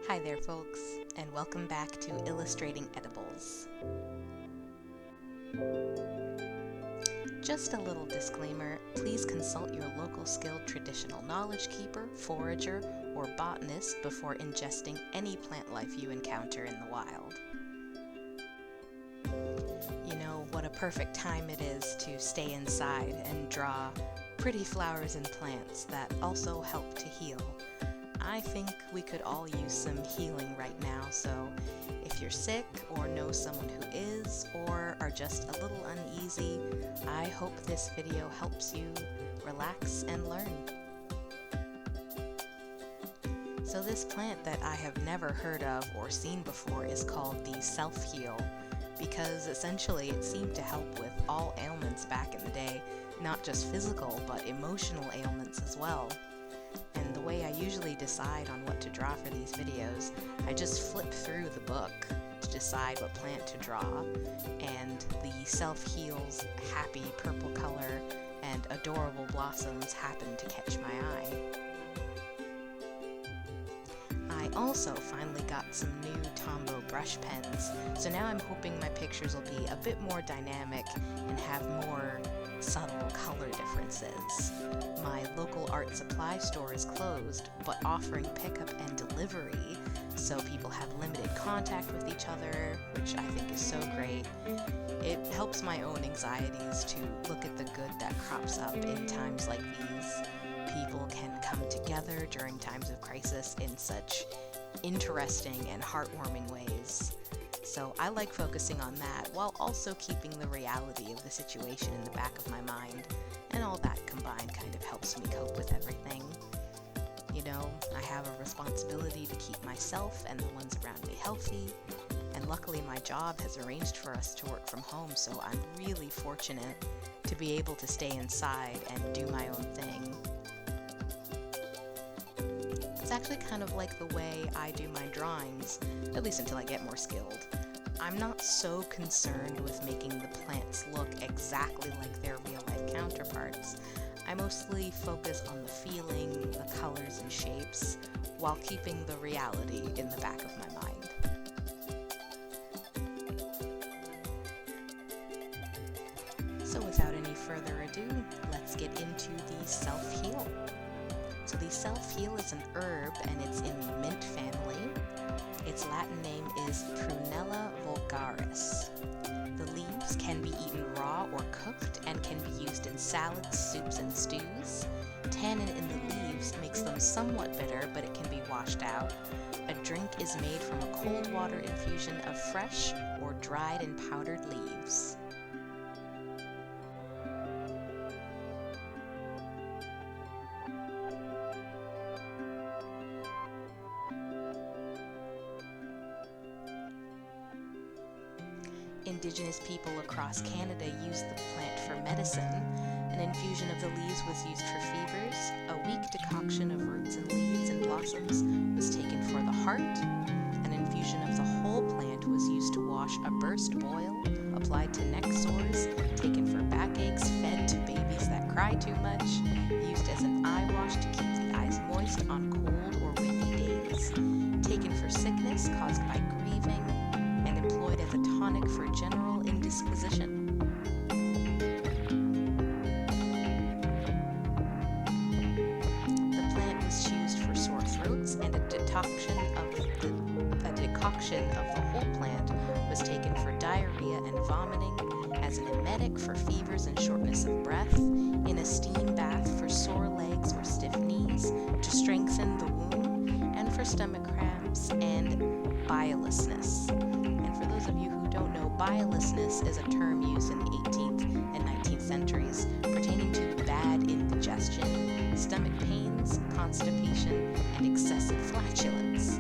Hi there folks, and welcome back to Illustrating Edibles. Just a little disclaimer, please consult your local skilled traditional knowledge keeper, forager, or botanist before ingesting any plant life you encounter in the wild. You know, what a perfect time it is to stay inside and draw pretty flowers and plants that also help to heal. I think we could all use some healing right now, so if you're sick or know someone who is or are just a little uneasy, I hope this video helps you relax and learn. So this plant that I have never heard of or seen before is called the self-heal, because essentially it seemed to help with all ailments back in the day, not just physical but emotional ailments as well. And the way I usually decide on what to draw for these videos, I just flip through the book to decide what plant to draw, and the self-heal's happy purple color and adorable blossoms happen to catch my eye. I also finally got some new Tombow brush pens, so now I'm hoping my pictures will be a bit more dynamic and have more subtle color differences. My local art supply store is closed, but offering pickup and delivery, so people have limited contact with each other, which I think is so great. It helps my own anxieties to look at the good that crops up in times like these. People can come together during times of crisis in such interesting and heartwarming ways. So I like focusing on that while also keeping the reality of the situation in the back of my mind, and all that combined kind of helps me cope with everything. You know, I have a responsibility to keep myself and the ones around me healthy, and luckily my job has arranged for us to work from home, so I'm really fortunate to be able to stay inside and do my own thing. It's actually kind of like the way I do my drawings, at least until I get more skilled. I'm not so concerned with making the plants look exactly like their real-life counterparts. I mostly focus on the feeling, the colors and shapes, while keeping the reality in the back of my mind. So without any further ado, let's get into the self-heal. So the self-heal is an herb and it's in the mint family. Its Latin name is Prunella vulgaris. The leaves can be eaten raw or cooked and can be used in salads, soups, and stews. Tannin in the leaves makes them somewhat bitter, but it can be washed out. A drink is made from a cold water infusion of fresh or dried and powdered leaves. Indigenous people across Canada use the plant for medicine. An infusion of the leaves was used for fevers. A weak decoction of roots and leaves and blossoms was taken for the heart. An infusion of the whole plant was used to wash a burst boil, applied to neck sores, taken for backaches, fed to babies that cry too much, used as an eye wash to keep the eyes moist on cold or windy days, taken for sickness caused by grieving, and employed as a tonic for general indisposition. The plant was used for sore throats, and a decoction of the whole plant was taken for diarrhea and vomiting, as an emetic for fevers and shortness of breath, in a steam bath for sore legs or stiff knees, to strengthen the wound, and for stomach cramps and biliousness. And for those of you who don't know, biliousness is a term used in the 18th and 19th centuries pertaining to bad indigestion, stomach pains, constipation, and excessive flatulence.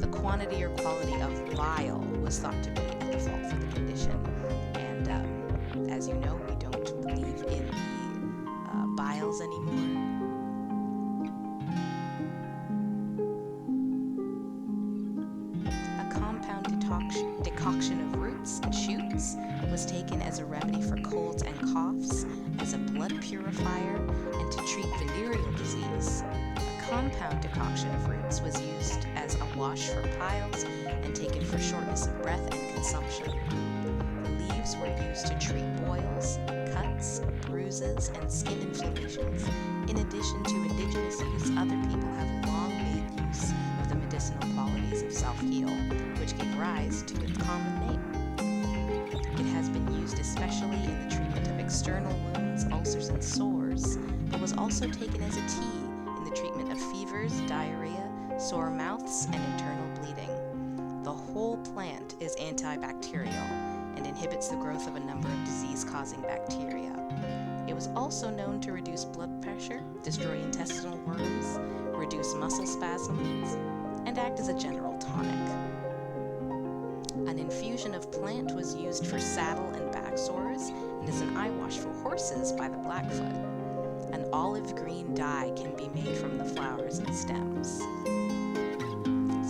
The quantity or quality of bile was thought to be at the fault for the condition, and as you know, we don't believe in the biles anymore. Decoction of roots and shoots was taken as a remedy for colds and coughs, as a blood purifier, and to treat venereal disease. A compound decoction of roots was used as a wash for piles and taken for shortness of breath and consumption. The leaves were used to treat boils, cuts, bruises, and skin inflammations. In addition to indigenous use, other people have long made use of the medicinal qualities of self-heal, which gave rise to its common name. It has been used especially in the treatment of external wounds, ulcers, and sores, but was also taken as a tea in the treatment of fevers, diarrhea, sore mouths, and internal bleeding. The whole plant is antibacterial and inhibits the growth of a number of disease-causing bacteria. It was also known to reduce blood pressure, destroy intestinal worms, reduce muscle spasms, and act as a general tonic. An infusion of plant was used for saddle and back sores and as an eye wash for horses by the Blackfoot. An olive green dye can be made from the flowers and stems.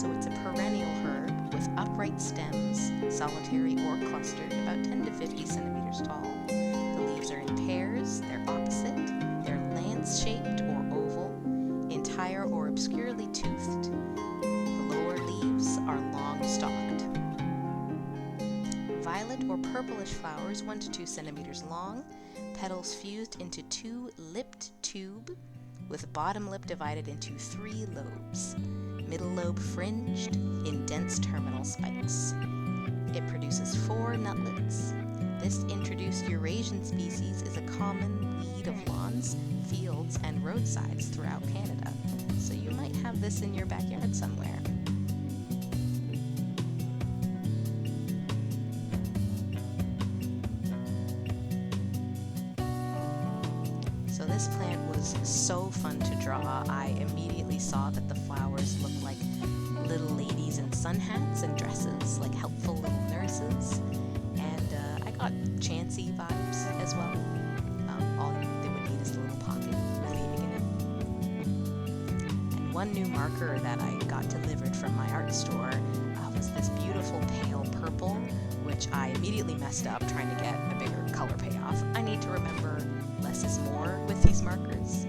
So it's a perennial herb with upright stems, solitary or clustered, about 10 to 50 centimeters tall. The leaves are in pairs, they're opposite, they're lance-shaped or oval, entire or obscurely toothed. The lower leaves are long-stalked. Violet or purplish flowers 1 to 2 centimeters long, petals fused into 2 lipped tube, with bottom lip divided into 3 lobes, middle lobe fringed in dense terminal spikes. It produces 4 nutlets. This introduced Eurasian species is a common weed of lawns, fields, and roadsides throughout Canada, so you might have this in your backyard somewhere. So this plant was so fun to draw. I immediately saw that the flowers looked like little ladies in sun hats and dresses, like helpful little nurses. And I got Chancy vibes as well. All they would need is a little pocket with leaving in it. And one new marker that I got delivered from my art store was this beautiful pale purple, which I immediately messed up trying to get a bigger color payoff. I need to remember less is more with these markers.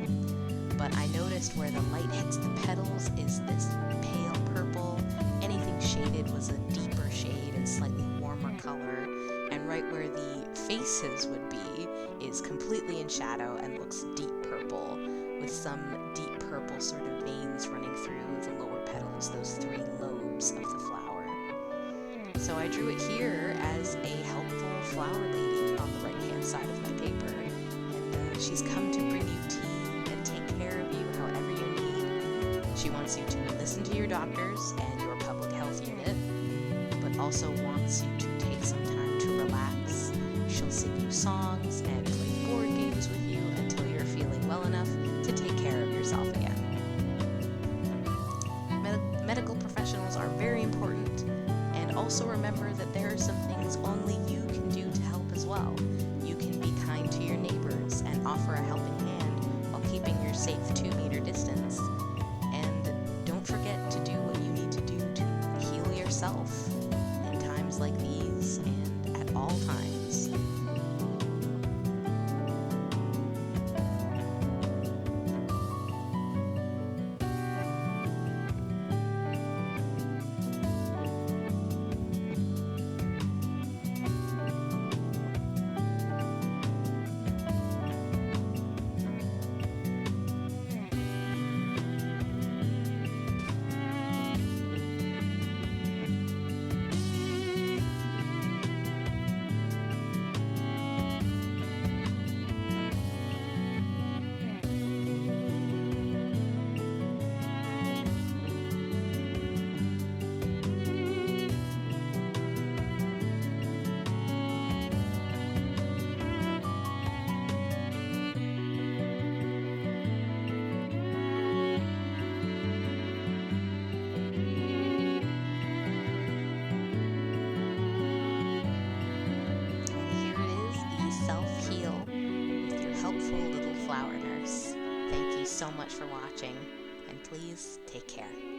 But I noticed where the light hits the petals is this pale purple. Anything shaded was a deeper shade and slightly warmer color. And right where the faces would be is completely in shadow and looks deep purple, with some deep purple sort of veins running through the lower petals, those 3 lobes of the flower. So I drew it here as a helpful flower lady on the right-hand side of my paper. And she's come to bring you tea and take care of you however you need. She wants you to listen to your doctors and your public health unit, but also wants you to take some time to relax. She'll sing you songs and play board games with you until you're feeling well enough to take care of yourself again. Medical professionals are very important, and also remember that there are some things only you can do to help as well. You can be kind to your neighbors and offer a helping hand while keeping your safe 2-meter distance. And don't forget to do what you need to do to heal yourself in times like these and at all times. So much for watching, and please take care.